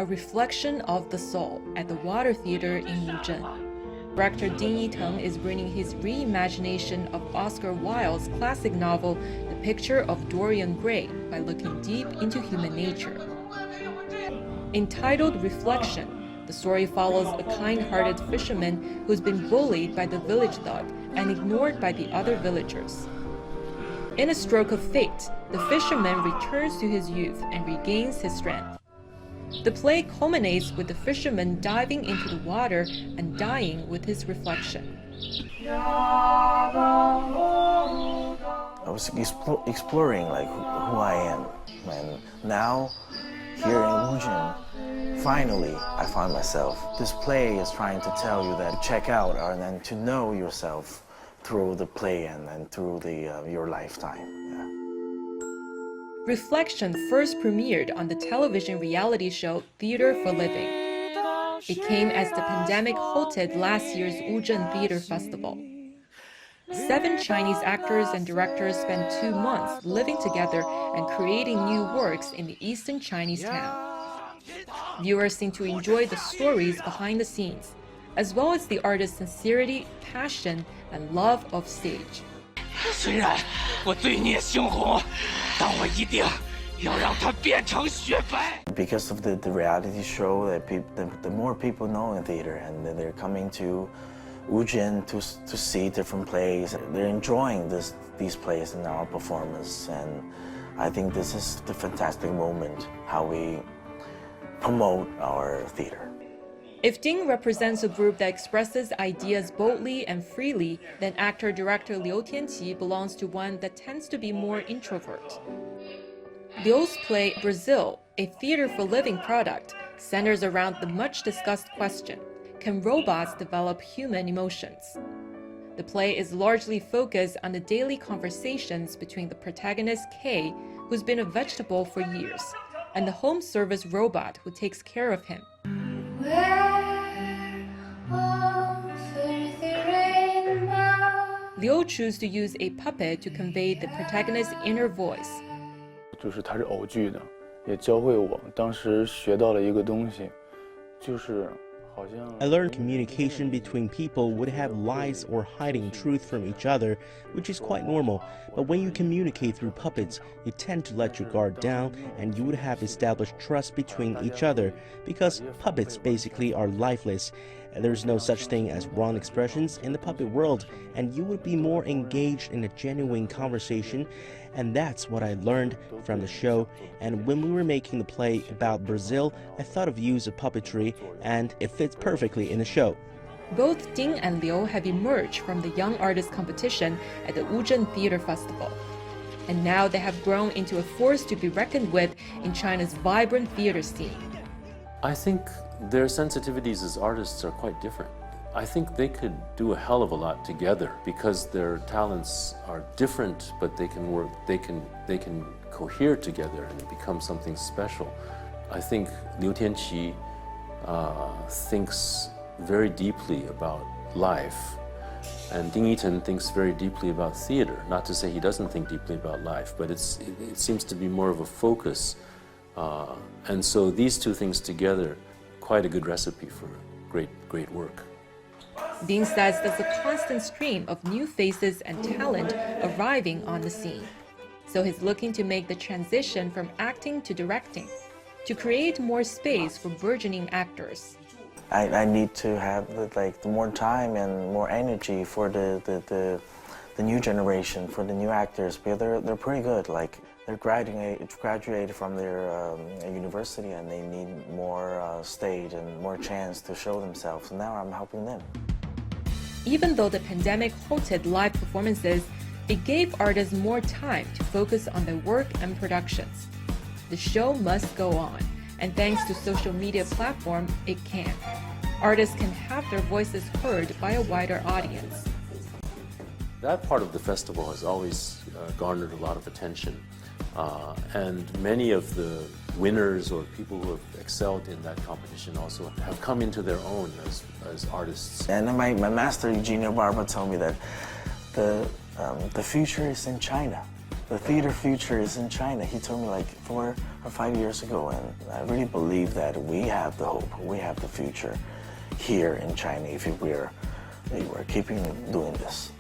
A Reflection of the Soul at the Water Theater in Wuzhen. Director Ding Yiteng is bringing his reimagination of Oscar Wilde's classic novel, The Picture of Dorian Gray, by looking deep into human nature. Entitled Reflection, the story follows a kind-hearted fisherman who's been bullied by the village thug and ignored by the other villagers. In a stroke of fate, the fisherman returns to his youth and regains his strength. The play culminates with the fisherman diving into the water and dying with his reflection. I was exploring like who I am, and now here in Wuzhen, finally I found myself. This play is trying to tell you that check out and then to know yourself through the play and through your lifetime. Yeah. Reflection first premiered on the television reality show Theater for Living. It came as the pandemic halted last year's Wuzhen Theater Festival. 7 Chinese actors and directors spent 2 months living together and creating new works in the eastern Chinese town. Viewers seem to enjoy the stories behind the scenes, as well as the artist's sincerity, passion, and love of stage. 虽然我罪孽猩红，但我一定要让它变成雪白。 Because of the reality show, that the more people know in theater, and they're coming to Wuzhen to see different plays. They're enjoying these plays and our performance, and I think this is the fantastic moment how we promote our theater. If Ding represents a group that expresses ideas boldly and freely, then actor-director Liu Tianqi belongs to one that tends to be more introvert. Liu's play Brazil, a Theater for Living product, centers around the much-discussed question: can robots develop human emotions? The play is largely focused on the daily conversations between the protagonist Kay, who's been a vegetable for years, and the home service robot who takes care of him. Liu chose to use a puppet to convey the protagonist's inner voice. 就是它是偶剧的，也教会我当时学到了一个东西，就是好像 I learned communication between people would have lies or hiding truth from each other, which is quite normal. But when you communicate through puppets, you tend to let your guard down and you would have established trust between each other, because puppets basically are lifeless. There's no such thing as wrong expressions in the puppet world, and you would be more engaged in a genuine conversation. And that's what I learned from the show. And when we were making the play about Brazil, I thought of use of puppetry, and it fits perfectly in the show. Both Ding and Liu have emerged from the Young Artist competition at the Wuzhen Theater Festival. And now they have grown into a force to be reckoned with in China's vibrant theater scene. I think their sensitivities as artists are quite different. I think they could do a hell of a lot together because their talents are different, but they can work, they can cohere together and become something special. I think Liu Tianqi thinks very deeply about life, and Ding Yiteng thinks very deeply about theater. Not to say he doesn't think deeply about life, but it seems to be more of a focus. And so these two things together, quite a good recipe for great work. Ding says there's a constant stream of new faces and talent arriving on the scene. So he's looking to make the transition from acting to directing, to create more space for burgeoning actors. I need to have the more time and more energy for the new generation, for the new actors, because they're pretty good. Like they're graduated from their university, and they need more stage and more chance to show themselves. And now I'm helping them. Even though the pandemic halted live performances, it gave artists more time to focus on their work and productions. The show must go on, and thanks to social media platform, it can. Artists can have their voices heard by a wider audience. That part of the festival has always garnered a lot of attention. And many of the winners or people who have excelled in that competition also have come into their own as artists. And my master, Eugenio Barba, told me that the future is in China. the theater future is in China. He told me like 4 or 5 years ago, and I really believe that we have the hope, we have the future here in China if we're keeping doing this.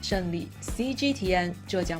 胜利 CGTN 浙江。